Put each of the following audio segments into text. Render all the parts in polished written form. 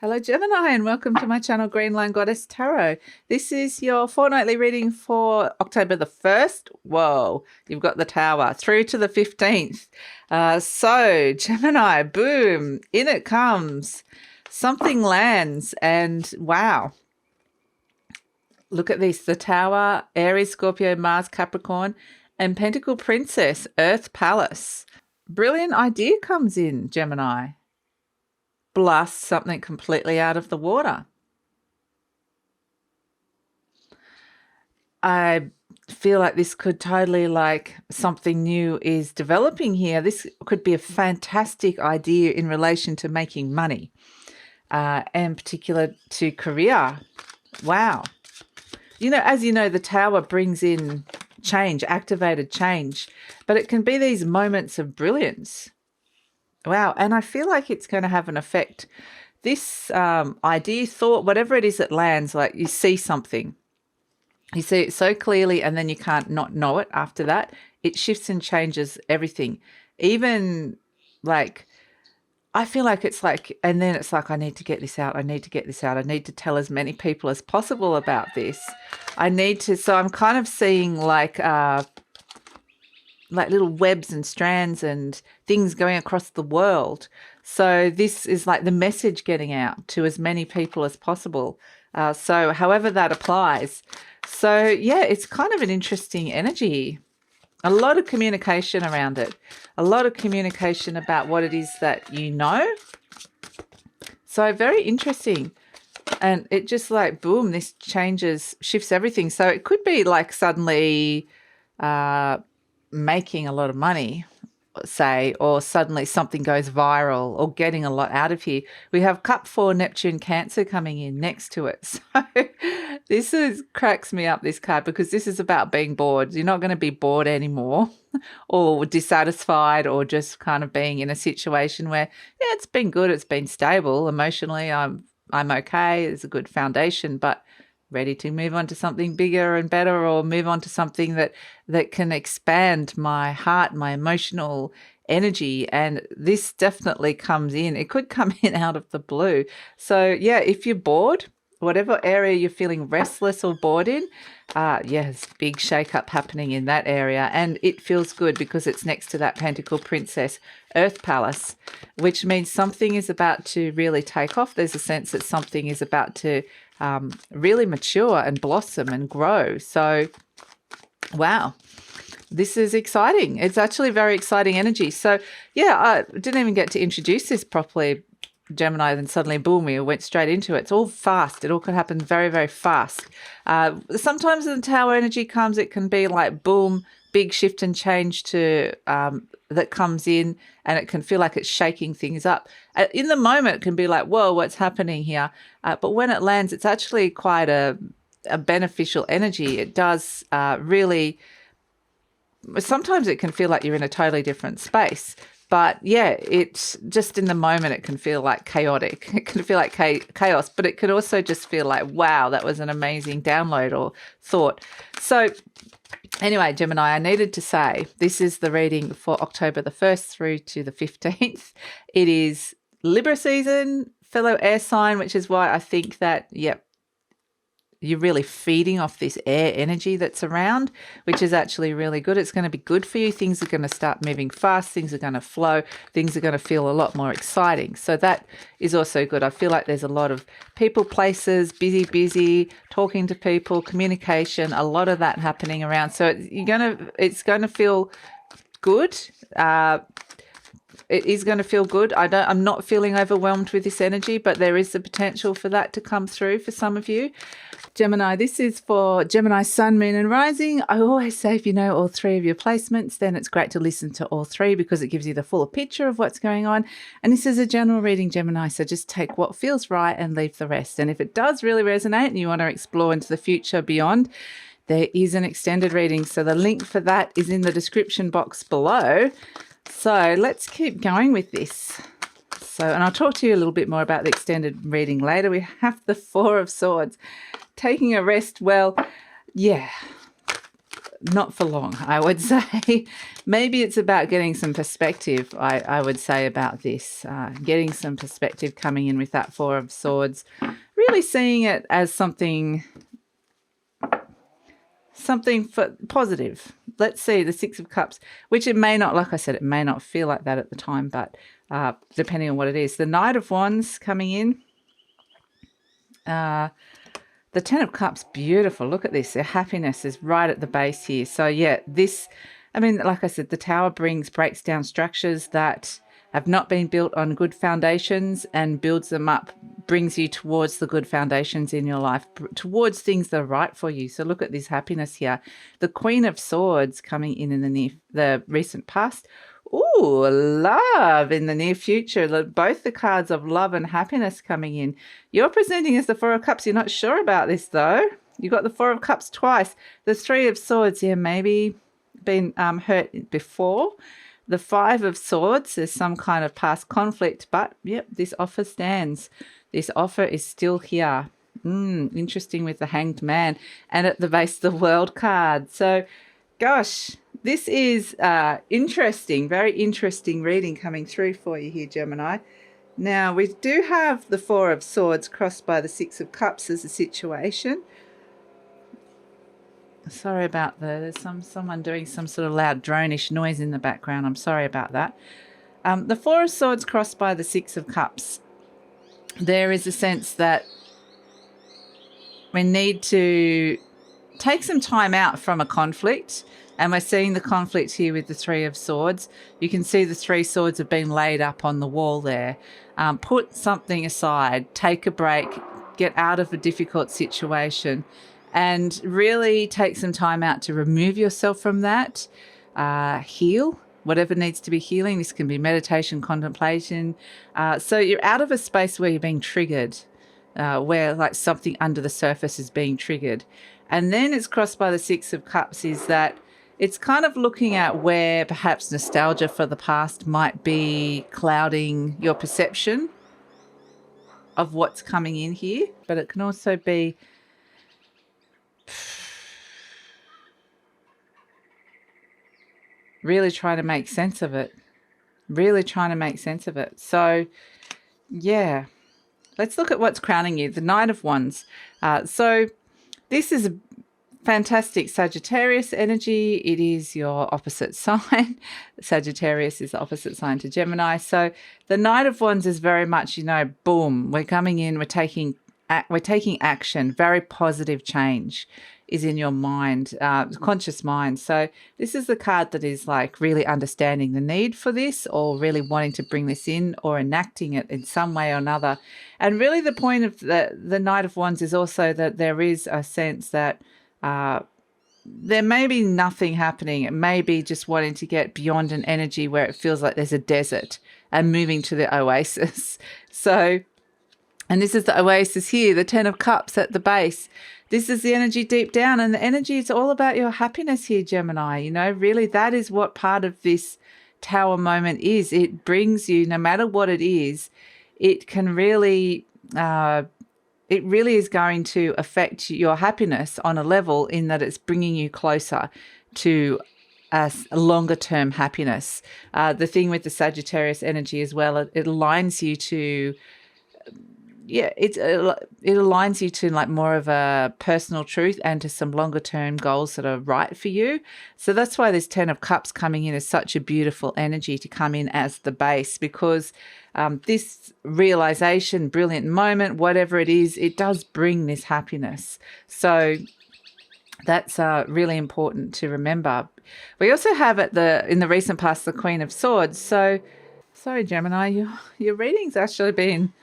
Hello Gemini and welcome to my channel GreenLion Goddess Tarot. This is your fortnightly reading for October the 1st. Whoa, you've got the Tower through to the 15th. So Gemini, boom, in it comes. Something lands and wow. Look at this, the Tower, Aries, Scorpio, Mars, Capricorn, and Pentacle Princess, Earth Palace. Brilliant idea comes in, Gemini. Blast something completely out of the water. I feel like this could totally something new is developing here. This could be a fantastic idea in relation to making money, and particular to career. Wow. As you know, the Tower brings in change, activated change, but it can be these moments of brilliance. Wow. And I feel like it's going to have an effect. This idea, thought, whatever it is that lands, like you see something, you see it so clearly and then you can't not know it after that. It shifts and changes everything. Even I feel like it's and then it's I need to get this out. I need to get this out. I need to tell as many people as possible about this. So I'm kind of seeing little webs and strands and things going across the world. So this is like the message getting out to as many people as possible. So however that applies. So yeah, it's kind of an interesting energy. A lot of communication around it. A lot of communication about what it is that you know. So very interesting. And it just boom, this shifts everything. So it could be suddenly making a lot of money, say, or suddenly something goes viral or getting a lot out of here. We have Cup 4 Neptune Cancer coming in next to it. So this cracks me up, this card, because this is about being bored. You're not going to be bored anymore or dissatisfied or just kind of being in a situation where, yeah, it's been good. It's been stable. Emotionally, I'm okay. There's a good foundation, but ready to move on to something bigger and better, or move on to something that can expand my heart, my emotional energy. And this definitely comes in. It could come in out of the blue. So yeah, if you're bored, whatever area you're feeling restless or bored in, yes, big shake-up happening in that area. And it feels good because it's next to that Pentacle Princess Earth Palace, which means something is about to really take off. There's a sense that something is about to really mature and blossom and grow. So, wow, this is exciting. It's actually very exciting energy. So, yeah, I didn't even get to introduce this properly, Gemini, then suddenly, boom, we went straight into it. It's all fast. It all can happen very, very fast. Sometimes when the Tower energy comes, it can be boom, big shift and change that comes in, and it can feel like it's shaking things up. In the moment, it can be whoa, what's happening here? But when it lands, it's actually quite a beneficial energy. It does really, sometimes it can feel like you're in a totally different space. But yeah, it's just in the moment, it can feel chaotic. It can feel like chaos, but it could also just feel wow, that was an amazing download or thought. So anyway, Gemini, I needed to say this is the reading for October the 1st through to the 15th. It is Libra season, fellow air sign, which is why I think that, yep, you're really feeding off this air energy that's around, which is actually really good. It's going to be good for you. Things are going to start moving fast. Things are going to flow. Things are going to feel a lot more exciting. So that is also good. I feel like there's a lot of people, places, busy, talking to people, communication, a lot of that happening around. So it's going to feel good. It is going to feel good. I'm not feeling overwhelmed with this energy, but there is the potential for that to come through for some of you. Gemini, this is for Gemini Sun, Moon and Rising. I always say if you know all three of your placements, then it's great to listen to all three because it gives you the full picture of what's going on. And this is a general reading, Gemini, so just take what feels right and leave the rest. And if it does really resonate and you want to explore into the future beyond, there is an extended reading. So the link for that is in the description box below. So let's keep going with this. And I'll talk to you a little bit more about the extended reading later. We have the Four of Swords. Taking a rest, well, yeah. not for long, I would say. Maybe it's about getting some perspective, I would say, about this. Getting some perspective coming in with that Four of Swords. Really seeing it as something for positive. Let's see, the Six of Cups, which it may not, like I said, it may not feel like that at the time, but depending on what it is. The Knight of Wands coming in. The Ten of Cups, beautiful. Look at this. Their happiness is right at the base here. So, yeah, this, I mean, like I said, the Tower breaks down structures that have not been built on good foundations and builds them up, brings you towards the good foundations in your life, towards things that are right for you. So look at this happiness here. The Queen of Swords coming in the recent past. Ooh, love in the near future. Both the cards of love and happiness coming in. You're presenting as the Four of Cups. You're not sure about this, though. You got the Four of Cups twice. The Three of Swords, yeah, maybe been hurt before. The Five of Swords, there's some kind of past conflict, but, yep, this offer stands. This offer is still here. Interesting with the Hanged Man. And at the base, the World card. So, gosh, this is interesting, very interesting reading coming through for you here, Gemini. Now, we do have the Four of Swords crossed by the Six of Cups as a situation. Sorry about there's someone doing some sort of loud drone-ish noise in the background. I'm sorry about that. The Four of Swords crossed by the Six of Cups. There is a sense that we need to take some time out from a conflict. And we're seeing the conflict here with the Three of Swords. You can see the Three Swords have been laid up on the wall there. Put something aside, take a break, get out of a difficult situation, and really take some time out to remove yourself from that. Heal whatever needs to be healing. This can be meditation, contemplation. So you're out of a space where you're being triggered, where like something under the surface is being triggered. And then it's crossed by the Six of Cups is that it's kind of looking at where perhaps nostalgia for the past might be clouding your perception of what's coming in here. But it can also be really trying to make sense of it. Really trying to make sense of it. So, yeah. Let's look at what's crowning you. The Knight of Wands. So this is a fantastic Sagittarius energy. It is your opposite sign. Sagittarius is the opposite sign to Gemini. So the Knight of Wands is very much, you know, boom, we're coming in, we're taking action. Very positive change is in your mind, conscious mind. So this is the card that is like really understanding the need for this, or really wanting to bring this in, or enacting it in some way or another. And really the point of the Knight of Wands is also that there is a sense that there may be nothing happening. It may be just wanting to get beyond an energy where it feels like there's a desert and moving to the oasis. So, and this is the oasis here, the Ten of Cups at the base. This is the energy deep down, and the energy is all about your happiness here, Gemini. You know, really that is what part of this Tower moment is. It brings you, no matter what it is, it can really, it really is going to affect your happiness on a level in that it's bringing you closer to a longer term happiness. The thing with the Sagittarius energy as well, it aligns you to, yeah, it aligns you to like more of a personal truth and to some longer term goals that are right for you. So that's why this Ten of Cups coming in is such a beautiful energy to come in as the base, because this realization, brilliant moment, whatever it is, it does bring this happiness. So that's really important to remember. We also have in the recent past the Queen of Swords. So sorry, Gemini, your reading's actually been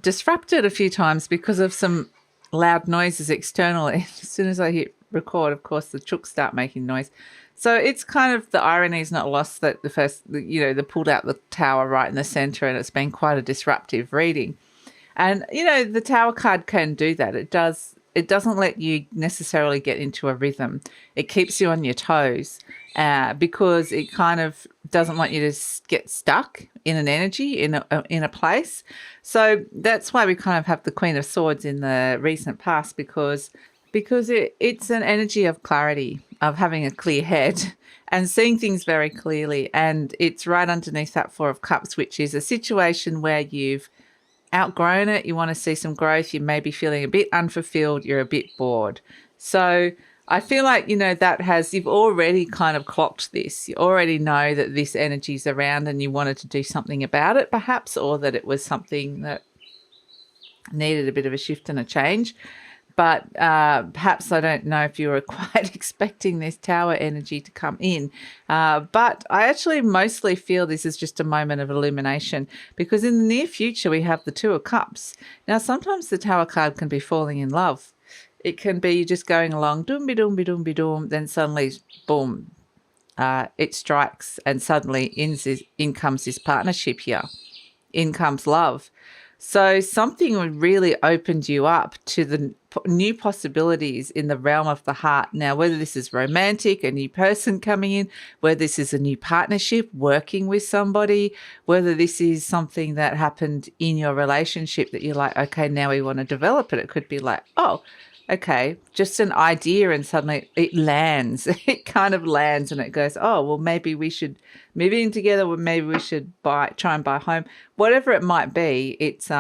disrupted a few times because of some loud noises externally. As soon as I hit record, of course, the chooks start making noise. So it's kind of, the irony is not lost that they pulled out the Tower right in the center, and it's been quite a disruptive reading. And, you know, the Tower card can do that. It doesn't let you necessarily get into a rhythm. It keeps you on your toes because it kind of doesn't want you to get stuck in an energy, in a place. So that's why we kind of have the Queen of Swords in the recent past, because it's an energy of clarity. of having a clear head and seeing things very clearly. And it's right underneath that Four of Cups, which is a situation where you've outgrown it. You want to see some growth. You may be feeling a bit unfulfilled. You're a bit bored. So I feel like, you've already kind of clocked this. You already know that this energy's around and you wanted to do something about it perhaps, or that it was something that needed a bit of a shift and a change. But perhaps I don't know if you were quite expecting this Tower energy to come in. But I actually mostly feel this is just a moment of illumination, because in the near future we have the Two of Cups. Now, sometimes the Tower card can be falling in love. It can be just going along, doom-be-doom-be-doom-be-doom, then suddenly, boom, it strikes, and suddenly in comes this partnership here. In comes love. So something really opened you up to the new possibilities in the realm of the heart. Now, whether this is romantic, a new person coming in, whether this is a new partnership, working with somebody, whether this is something that happened in your relationship that you're like, okay, now we want to develop it. It could be like, oh, okay, just an idea, and suddenly it lands. It kind of lands and it goes, oh, well, maybe we should move in together, or maybe we should try and buy a home. Whatever it might be, it's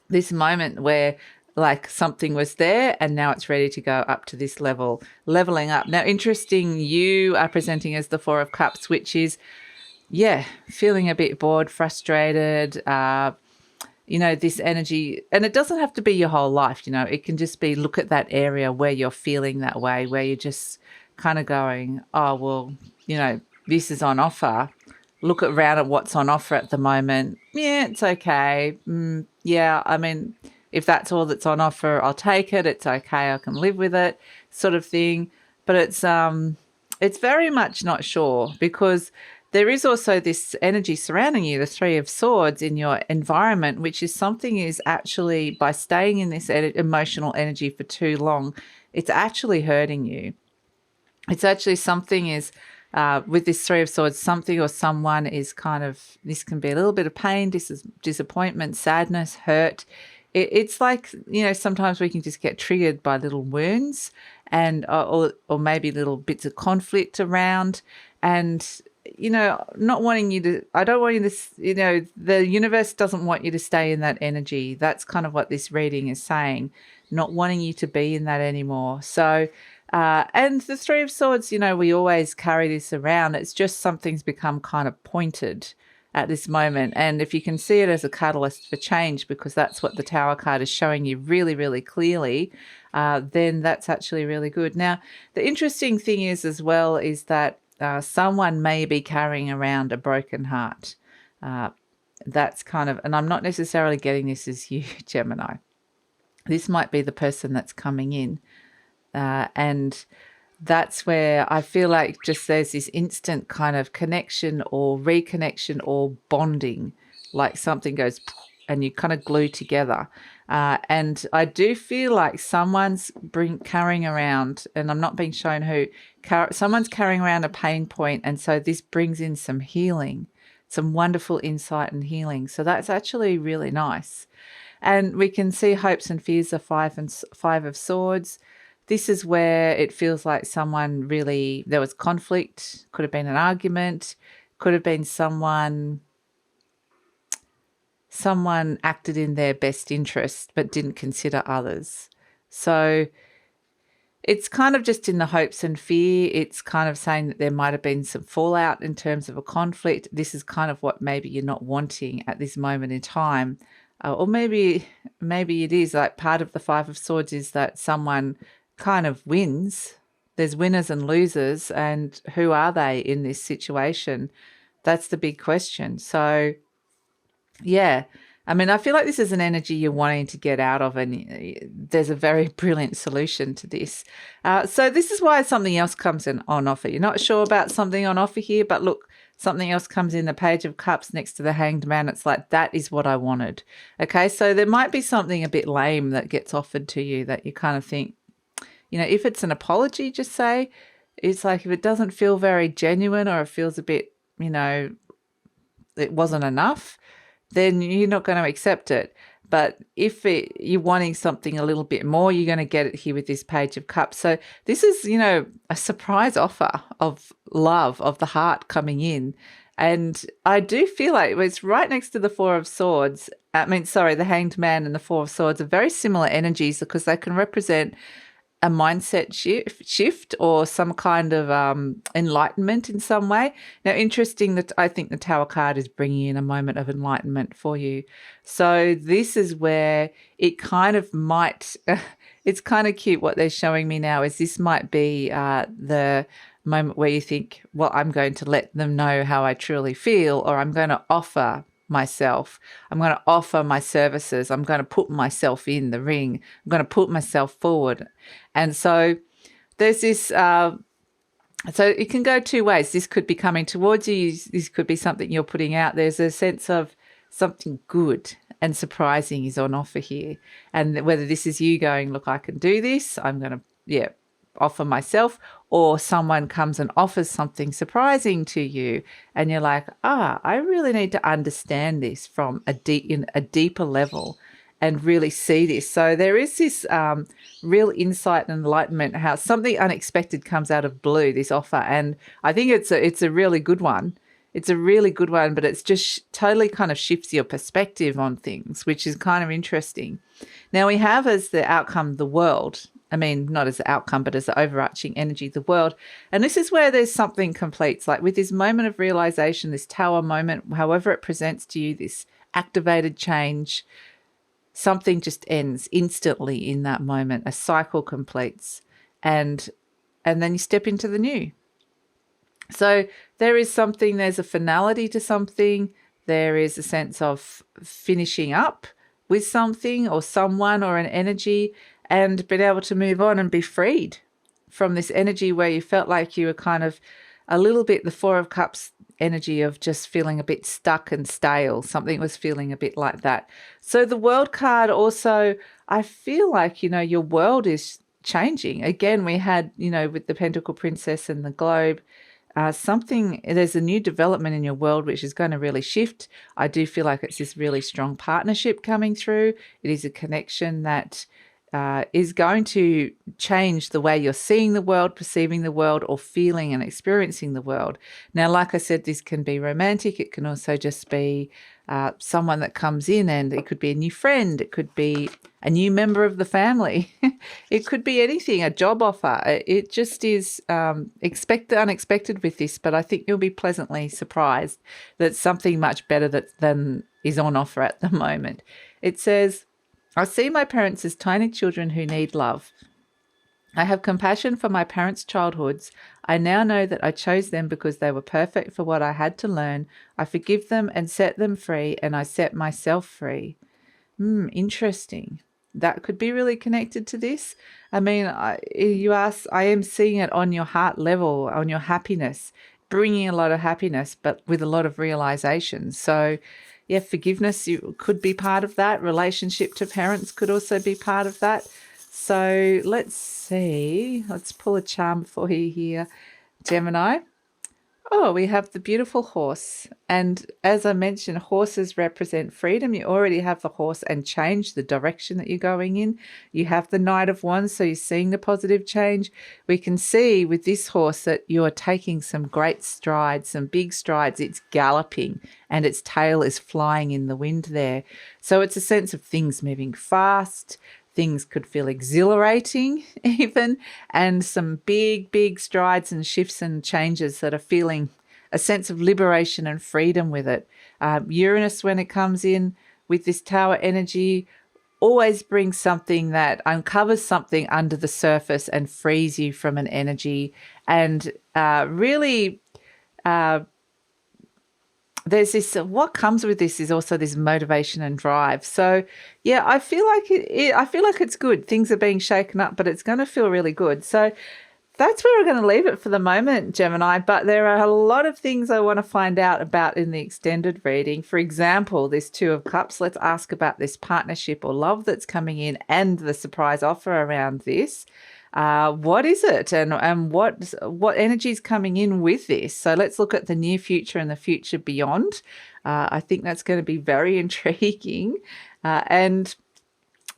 this moment where like something was there and now it's ready to go up to this level, leveling up. Now, interesting, you are presenting as the Four of Cups, which is, feeling a bit bored, frustrated, this energy, and it doesn't have to be your whole life, it can just be, look at that area where you're feeling that way, where you're just kind of going, oh, well, this is on offer. Look around at what's on offer at the moment. Yeah, it's okay. I mean, if that's all that's on offer, I'll take it. It's okay. I can live with it, sort of thing. But it's very much not sure, because there is also this energy surrounding you, the Three of Swords in your environment, which is something is actually, by staying in this emotional energy for too long, it's actually hurting you. It's actually something is, with this Three of Swords, something or someone is kind of, this can be a little bit of pain, disappointment, sadness, hurt. It's like, sometimes we can just get triggered by little wounds and or maybe little bits of conflict around, and not wanting you to, I don't want you to, the universe doesn't want you to stay in that energy. That's kind of what this reading is saying, not wanting you to be in that anymore. So, and the Three of Swords, we always carry this around. It's just something's become kind of pointed at this moment. And if you can see it as a catalyst for change, because that's what the Tower card is showing you really, really clearly, then that's actually really good. Now, the interesting thing is as well is that someone may be carrying around a broken heart. That's kind of, and I'm not necessarily getting this as you, Gemini. This might be the person that's coming in. And that's where I feel like just there's this instant kind of connection or reconnection or bonding, like something goes and you kind of glue together. And I do feel like someone's carrying around, and I'm not being shown who, someone's carrying around a pain point, and so this brings in some healing, some wonderful insight and healing. So that's actually really nice. And we can see hopes and fears of Five of Swords. This is where it feels like someone really, there was conflict, could have been an argument, could have been someone acted in their best interest but didn't consider others. So it's kind of just in the hopes and fear. It's kind of saying that there might have been some fallout in terms of a conflict. This is kind of what maybe you're not wanting at this moment in time. Or maybe it is like part of the Five of Swords is that someone kind of wins. There's winners and losers, and who are they in this situation? That's the big question. So yeah, I mean, I feel like this is an energy you're wanting to get out of, and there's a very brilliant solution to this. So this is why something else comes in on offer. You're not sure about something on offer here, but look, something else comes in, the Page of Cups next to the Hanged Man. It's like, that is what I wanted. Okay, so there might be something a bit lame that gets offered to you that you kind of think, if it's an apology, just say, it's like, if it doesn't feel very genuine or it feels a bit, it wasn't enough, then you're not going to accept it. But if you're wanting something a little bit more, you're going to get it here with this Page of Cups. So this is, a surprise offer of love, of the heart coming in. And I do feel like it's right next to the Four of Swords. The Hanged Man and the Four of Swords are very similar energies because they can represent a mindset shift or some kind of enlightenment in some way. Now, interesting that I think the Tower card is bringing in a moment of enlightenment for you. So this is where it kind of might, it's kind of cute what they're showing me now is this might be the moment where you think, well, I'm going to let them know how I truly feel, or I'm going to offer myself. I'm going to offer my services. I'm going to put myself in the ring. I'm going to put myself forward. And so there's this, so it can go two ways. This could be coming towards you. This could be something you're putting out. There's a sense of something good and surprising is on offer here. And whether this is you going, look, I can do this. I'm going to, offer myself, or someone comes and offers something surprising to you and you're like, I really need to understand this from a deeper level and really see this. So there is this real insight and enlightenment, how something unexpected comes out of blue, this offer. And I think it's a really good one. It's a really good one, but it's just totally kind of shifts your perspective on things, which is kind of interesting. Now we have as the outcome the world. Not as the outcome, but as the overarching energy, the world. And this is where there's something completes, like with this moment of realization, this Tower moment, however it presents to you, this activated change, something just ends instantly in that moment. A cycle completes and then you step into the new. So there is something, there's a finality to something. There is a sense of finishing up with something or someone or an energy, and being able to move on and be freed from this energy where you felt like you were kind of a little bit the Four of Cups energy of just feeling a bit stuck and stale. Something was feeling a bit like that. So the World card also, I feel like, your world is changing. Again, we had, with the Pentacle Princess and the Globe, there's a new development in your world which is going to really shift. I do feel like it's this really strong partnership coming through. It is a connection that is going to change the way you're seeing the world, perceiving the world, or feeling and experiencing the world. Now, like I said, this can be romantic. It can also just be someone that comes in, and it could be a new friend. It could be a new member of the family. It could be anything, a job offer. It just is expect the unexpected with this, but I think you'll be pleasantly surprised that something much better than is on offer at the moment. It says, I see my parents as tiny children who need love. I have compassion for my parents' childhoods. I now know that I chose them because they were perfect for what I had to learn. I forgive them and set them free, and I set myself free. Interesting. That could be really connected to this. I am seeing it on your heart level, on your happiness, bringing a lot of happiness, but with a lot of realization. So yeah, forgiveness could be part of that. Relationship to parents could also be part of that. So let's see. Let's pull a charm for you here, Gemini. Oh, we have the beautiful horse. And as I mentioned, horses represent freedom. You already have the horse and change the direction that you're going in. You have the Knight of Wands, so you're seeing the positive change. We can see with this horse that you are taking some great strides, some big strides. It's galloping and its tail is flying in the wind there. So it's a sense of things moving fast. Things could feel exhilarating even, and some big, big strides and shifts and changes that are feeling a sense of liberation and freedom with it. Uranus, when it comes in with this Tower energy, always brings something that uncovers something under the surface and frees you from an energy, and really there's this, what comes with this is also this motivation and drive. So yeah, I feel like it's good. Things are being shaken up, but it's going to feel really good. So that's where we're going to leave it for the moment, Gemini. But there are a lot of things I want to find out about in the extended reading. For example, this Two of Cups. Let's ask about this partnership or love that's coming in and the surprise offer around this. What is it, and what energy is coming in with this? So let's look at the near future and the future beyond. I think that's going to be very intriguing. And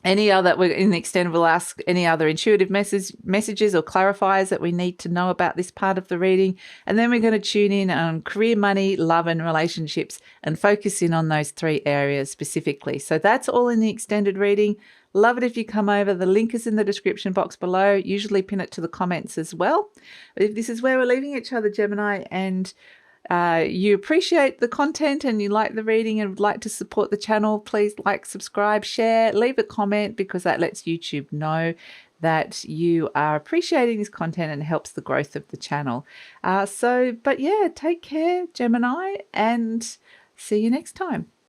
any other, in the extended, we'll ask any other intuitive messages or clarifiers that we need to know about this part of the reading. And then we're going to tune in on career, money, love, and relationships and focus in on those 3 areas specifically. So that's all in the extended reading. Love it if you come over. The link is in the description box below. Usually pin it to the comments as well. But if this is where we're leaving each other, Gemini, and you appreciate the content and you like the reading and would like to support the channel, please like, subscribe, share, leave a comment, because that lets YouTube know that you are appreciating this content and helps the growth of the channel. But yeah, take care, Gemini, and see you next time.